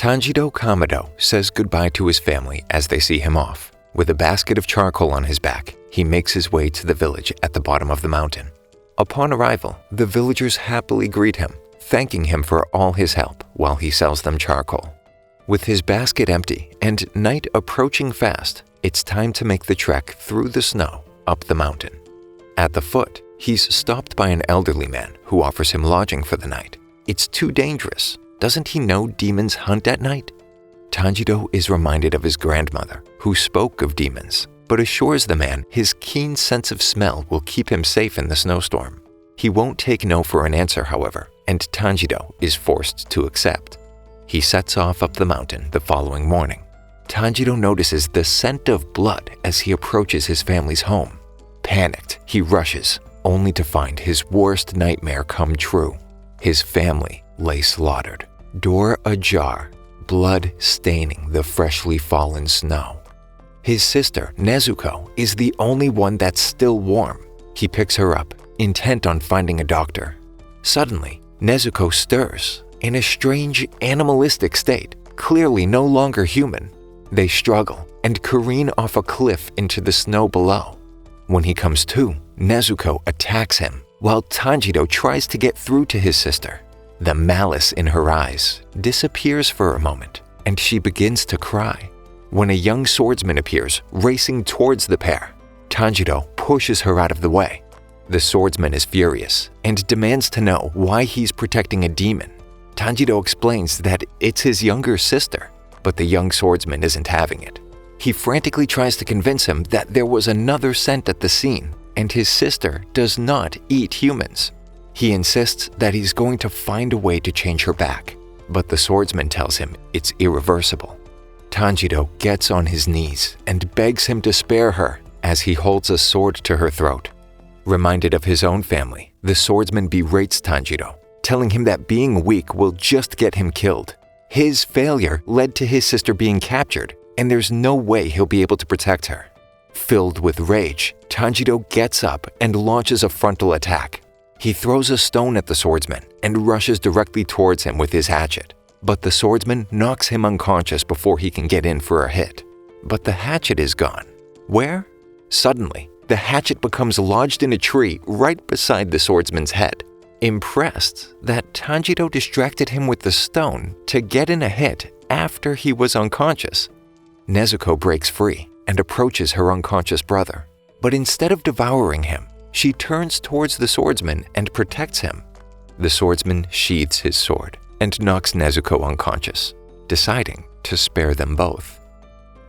Tanjirou Kamado says goodbye to his family as they see him off. With a basket of charcoal on his back, he makes his way to the village at the bottom of the mountain. Upon arrival, the villagers happily greet him, thanking him for all his help while he sells them charcoal. With his basket empty and night approaching fast, it's time to make the trek through the snow up the mountain. At the foot, he's stopped by an elderly man who offers him lodging for the night. It's too dangerous. Doesn't he know demons hunt at night? Tanjiro is reminded of his grandmother, who spoke of demons, but assures the man his keen sense of smell will keep him safe in the snowstorm. He won't take no for an answer, however, and Tanjiro is forced to accept. He sets off up the mountain the following morning. Tanjiro notices the scent of blood as he approaches his family's home. Panicked, he rushes, only to find his worst nightmare come true. His family lay slaughtered, door ajar, blood staining the freshly fallen snow. His sister, Nezuko, is the only one that's still warm. He picks her up, intent on finding a doctor. Suddenly, Nezuko stirs, in a strange, animalistic state, clearly no longer human. They struggle and careen off a cliff into the snow below. When he comes to, Nezuko attacks him, while Tanjiro tries to get through to his sister. The malice in her eyes disappears for a moment, and she begins to cry. When a young swordsman appears, racing towards the pair, Tanjiro pushes her out of the way. The swordsman is furious and demands to know why he's protecting a demon. Tanjiro explains that it's his younger sister, but the young swordsman isn't having it. He frantically tries to convince him that there was another scent at the scene, and his sister does not eat humans. He insists that he's going to find a way to change her back, but the swordsman tells him it's irreversible. Tanjiro gets on his knees and begs him to spare her as he holds a sword to her throat. Reminded of his own family, the swordsman berates Tanjiro, telling him that being weak will just get him killed. His failure led to his sister being captured, and there's no way he'll be able to protect her. Filled with rage, Tanjiro gets up and launches a frontal attack. He throws a stone at the swordsman and rushes directly towards him with his hatchet, but the swordsman knocks him unconscious before he can get in for a hit. But the hatchet is gone. Where? Suddenly, the hatchet becomes lodged in a tree right beside the swordsman's head. Impressed that Tanjiro distracted him with the stone to get in a hit after he was unconscious, Nezuko breaks free and approaches her unconscious brother. But instead of devouring him, she turns towards the swordsman and protects him. The swordsman sheathes his sword and knocks Nezuko unconscious, deciding to spare them both.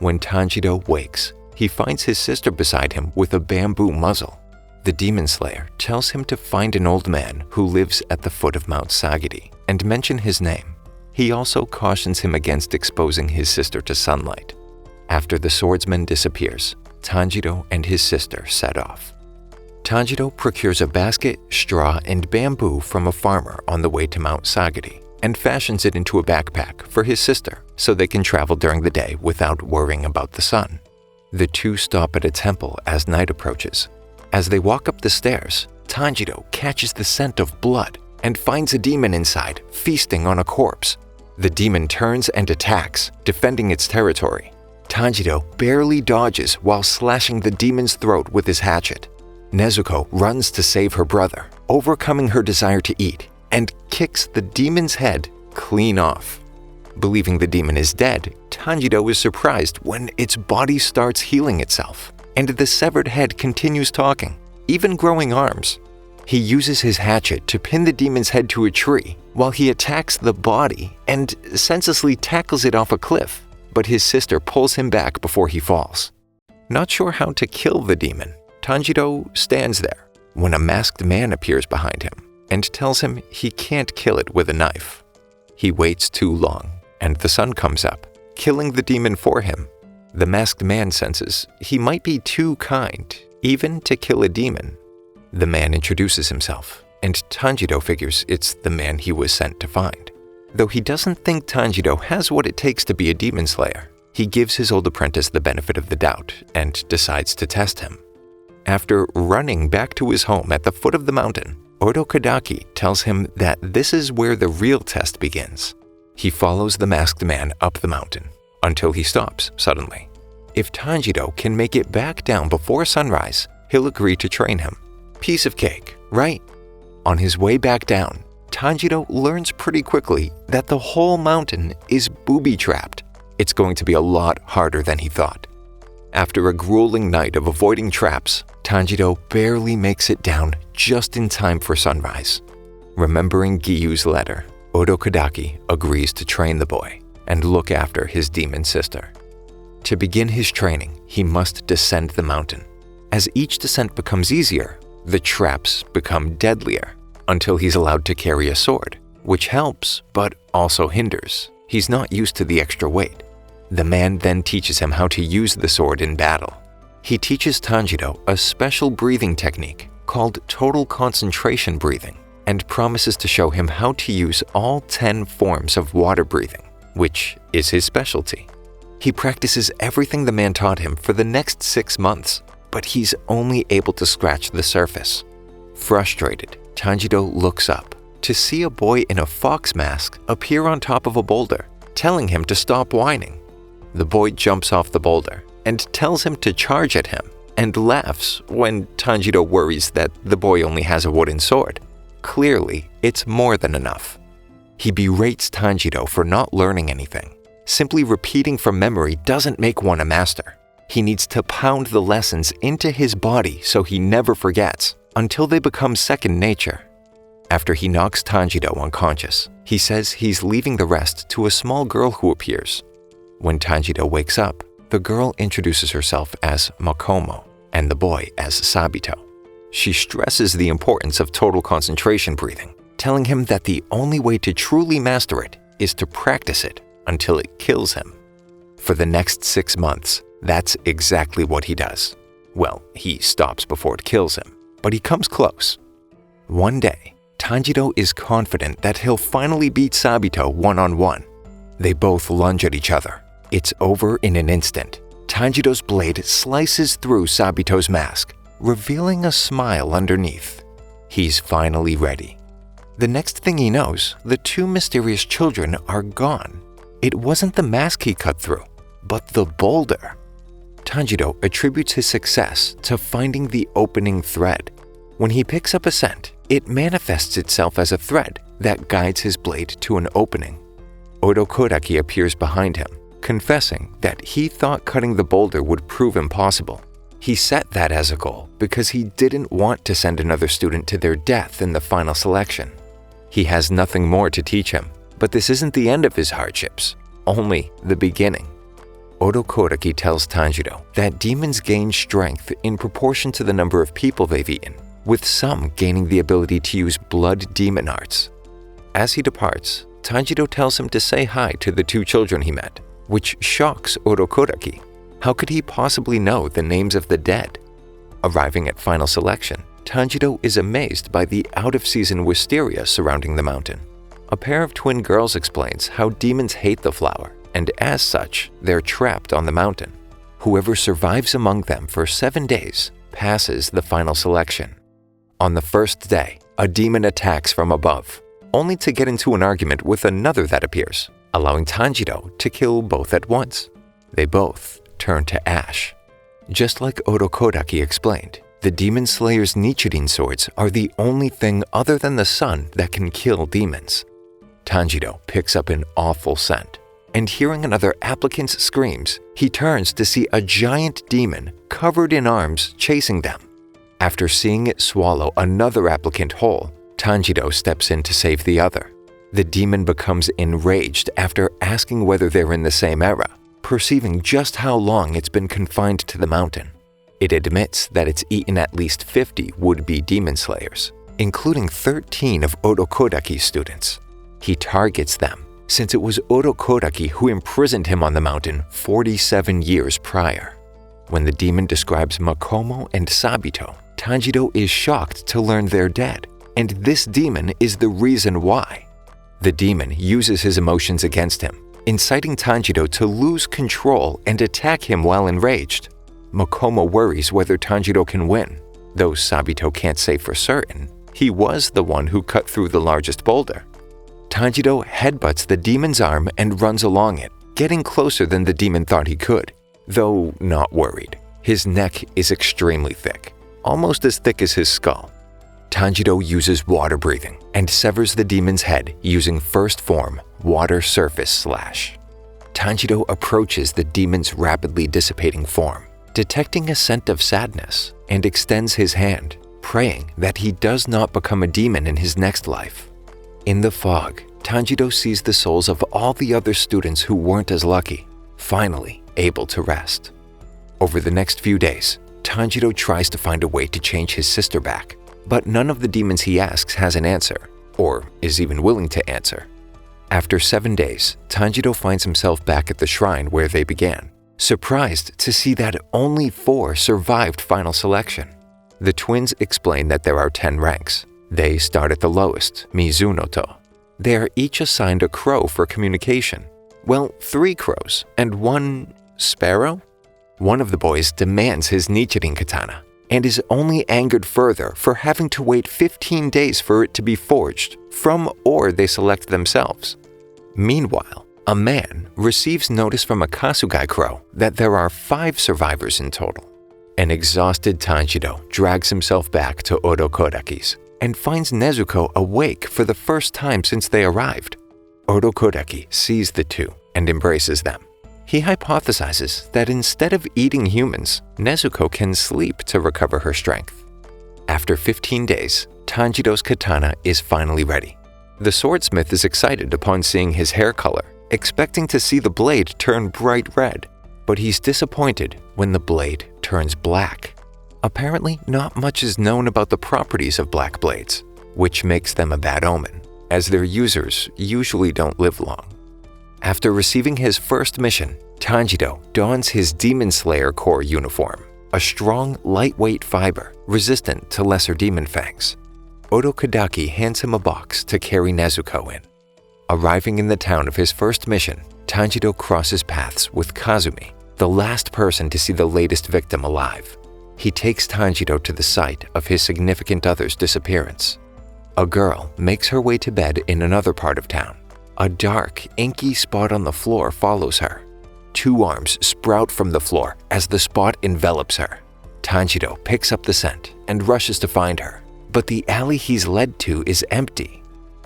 When Tanjiro wakes, he finds his sister beside him with a bamboo muzzle. The demon slayer tells him to find an old man who lives at the foot of Mount Sagiri and mention his name. He also cautions him against exposing his sister to sunlight. After the swordsman disappears, Tanjiro and his sister set off. Tanjiro procures a basket, straw, and bamboo from a farmer on the way to Mount Sagiri and fashions it into a backpack for his sister so they can travel during the day without worrying about the sun. The two stop at a temple as night approaches. As they walk up the stairs, Tanjiro catches the scent of blood and finds a demon inside, feasting on a corpse. The demon turns and attacks, defending its territory. Tanjiro barely dodges while slashing the demon's throat with his hatchet. Nezuko runs to save her brother, overcoming her desire to eat, and kicks the demon's head clean off. Believing the demon is dead, Tanjiro is surprised when its body starts healing itself, and the severed head continues talking, even growing arms. He uses his hatchet to pin the demon's head to a tree while he attacks the body and senselessly tackles it off a cliff, but his sister pulls him back before he falls. Not sure how to kill the demon, Tanjiro stands there when a masked man appears behind him and tells him he can't kill it with a knife. He waits too long, and the sun comes up, killing the demon for him. The masked man senses he might be too kind, even to kill a demon. The man introduces himself, and Tanjiro figures it's the man he was sent to find. Though he doesn't think Tanjiro has what it takes to be a demon slayer, he gives his old apprentice the benefit of the doubt and decides to test him. After running back to his home at the foot of the mountain, Urokodaki tells him that this is where the real test begins. He follows the masked man up the mountain until he stops suddenly. If Tanjiro can make it back down before sunrise, he'll agree to train him. Piece of cake, right? On his way back down, Tanjiro learns pretty quickly that the whole mountain is booby-trapped. It's going to be a lot harder than he thought. After a grueling night of avoiding traps, Tanjiro barely makes it down just in time for sunrise. Remembering Giyu's letter, Urokodaki agrees to train the boy and look after his demon sister. To begin his training, he must descend the mountain. As each descent becomes easier, the traps become deadlier until he's allowed to carry a sword, which helps but also hinders. He's not used to the extra weight. The man then teaches him how to use the sword in battle. He teaches Tanjiro a special breathing technique called total concentration breathing and promises to show him how to use all 10 forms of water breathing, which is his specialty. He practices everything the man taught him for the next 6 months, but he's only able to scratch the surface. Frustrated, Tanjiro looks up to see a boy in a fox mask appear on top of a boulder, telling him to stop whining. The boy jumps off the boulder and tells him to charge at him and laughs when Tanjiro worries that the boy only has a wooden sword. Clearly, it's more than enough. He berates Tanjiro for not learning anything. Simply repeating from memory doesn't make one a master. He needs to pound the lessons into his body so he never forgets, until they become second nature. After he knocks Tanjiro unconscious, he says he's leaving the rest to a small girl who appears. When Tanjiro wakes up, the girl introduces herself as Makomo and the boy as Sabito. She stresses the importance of total concentration breathing, telling him that the only way to truly master it is to practice it until it kills him. For the next 6 months, that's exactly what he does. Well, he stops before it kills him, but he comes close. One day, Tanjiro is confident that he'll finally beat Sabito one-on-one. They both lunge at each other. It's over in an instant. Tanjiro's blade slices through Sabito's mask, revealing a smile underneath. He's finally ready. The next thing he knows, the 2 mysterious children are gone. It wasn't the mask he cut through, but the boulder. Tanjiro attributes his success to finding the opening thread. When he picks up a scent, it manifests itself as a thread that guides his blade to an opening. Urokodaki appears behind him, confessing that he thought cutting the boulder would prove impossible. He set that as a goal because he didn't want to send another student to their death in the final selection. He has nothing more to teach him, but this isn't the end of his hardships, only the beginning. Urokodaki tells Tanjiro that demons gain strength in proportion to the number of people they've eaten, with some gaining the ability to use blood demon arts. As he departs, Tanjiro tells him to say hi to the 2 children he met, which shocks Urokodaki. How could he possibly know the names of the dead? Arriving at final selection, Tanjiro is amazed by the out-of-season wisteria surrounding the mountain. A pair of twin girls explains how demons hate the flower, and as such, they're trapped on the mountain. Whoever survives among them for 7 days passes the final selection. On the first day, a demon attacks from above, only to get into an argument with another that appears, allowing Tanjiro to kill both at once. They both turn to ash. Just like Urokodaki explained, the Demon Slayer's Nichirin swords are the only thing other than the sun that can kill demons. Tanjiro picks up an awful scent, and hearing another applicant's screams, he turns to see a giant demon covered in arms chasing them. After seeing it swallow another applicant whole, Tanjiro steps in to save the other. The demon becomes enraged after asking whether they're in the same era, perceiving just how long it's been confined to the mountain. It admits that it's eaten at least 50 would-be demon slayers, including 13 of Urokodaki's students. He targets them, since it was Urokodaki who imprisoned him on the mountain 47 years prior. When the demon describes Makomo and Sabito, Tanjiro is shocked to learn they're dead, and this demon is the reason why. The demon uses his emotions against him, inciting Tanjiro to lose control and attack him while enraged. Makomo worries whether Tanjiro can win. Though Sabito can't say for certain, he was the one who cut through the largest boulder. Tanjiro headbutts the demon's arm and runs along it, getting closer than the demon thought he could, though not worried. His neck is extremely thick, almost as thick as his skull. Tanjiro uses water breathing and severs the demon's head using first form water surface slash. Tanjiro approaches the demon's rapidly dissipating form, detecting a scent of sadness, and extends his hand, praying that he does not become a demon in his next life. In the fog, Tanjiro sees the souls of all the other students who weren't as lucky, finally able to rest. Over the next few days, Tanjiro tries to find a way to change his sister back, but none of the demons he asks has an answer, or is even willing to answer. After 7 days, Tanjiro finds himself back at the shrine where they began, surprised to see that only 4 survived final selection. The twins explain that there are 10 ranks. They start at the lowest, Mizunoto. They are each assigned a crow for communication. Well, 3 crows and 1 sparrow? One of the boys demands his Nichirin katana and is only angered further for having to wait 15 days for it to be forged from ore they select themselves. Meanwhile, a man receives notice from a Kasugai crow that there are 5 survivors in total. An exhausted Tanjiro drags himself back to Urokodaki's and finds Nezuko awake for the first time since they arrived. Urokodaki sees the 2 and embraces them. He hypothesizes that instead of eating humans, Nezuko can sleep to recover her strength. After 15 days, Tanjiro's katana is finally ready. The swordsmith is excited upon seeing his hair color, expecting to see the blade turn bright red, but he's disappointed when the blade turns black. Apparently, not much is known about the properties of black blades, which makes them a bad omen, as their users usually don't live long. After receiving his first mission, Tanjiro dons his Demon Slayer Corps uniform, a strong, lightweight fiber resistant to lesser demon fangs. Urokodaki hands him a box to carry Nezuko in. Arriving in the town of his first mission, Tanjiro crosses paths with Kazumi, the last person to see the latest victim alive. He takes Tanjiro to the site of his significant other's disappearance. A girl makes her way to bed in another part of town. A dark, inky spot on the floor follows her. 2 arms sprout from the floor as the spot envelops her. Tanjiro picks up the scent and rushes to find her, but the alley he's led to is empty.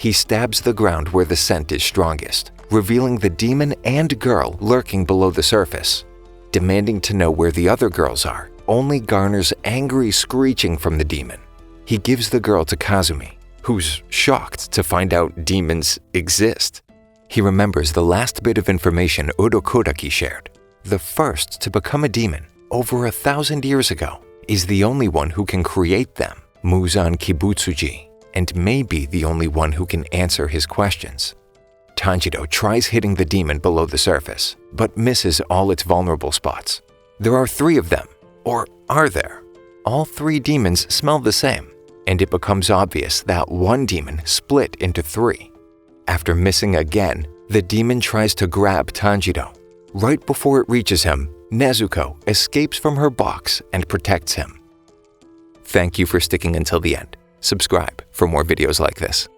He stabs the ground where the scent is strongest, revealing the demon and girl lurking below the surface. Demanding to know where the other girls are only garners angry screeching from the demon. He gives the girl to Kazumi, who's shocked to find out demons exist. He remembers the last bit of information Urokodaki shared. The first to become a demon over 1,000 years ago is the only one who can create them, Muzan Kibutsuji, and may be the only one who can answer his questions. Tanjiro tries hitting the demon below the surface, but misses all its vulnerable spots. There are 3 of them, or are there? All 3 demons smell the same, and it becomes obvious that one demon split into 3. After missing again, the demon tries to grab Tanjiro. Right before it reaches him, Nezuko escapes from her box and protects him. Thank you for sticking until the end. Subscribe for more videos like this.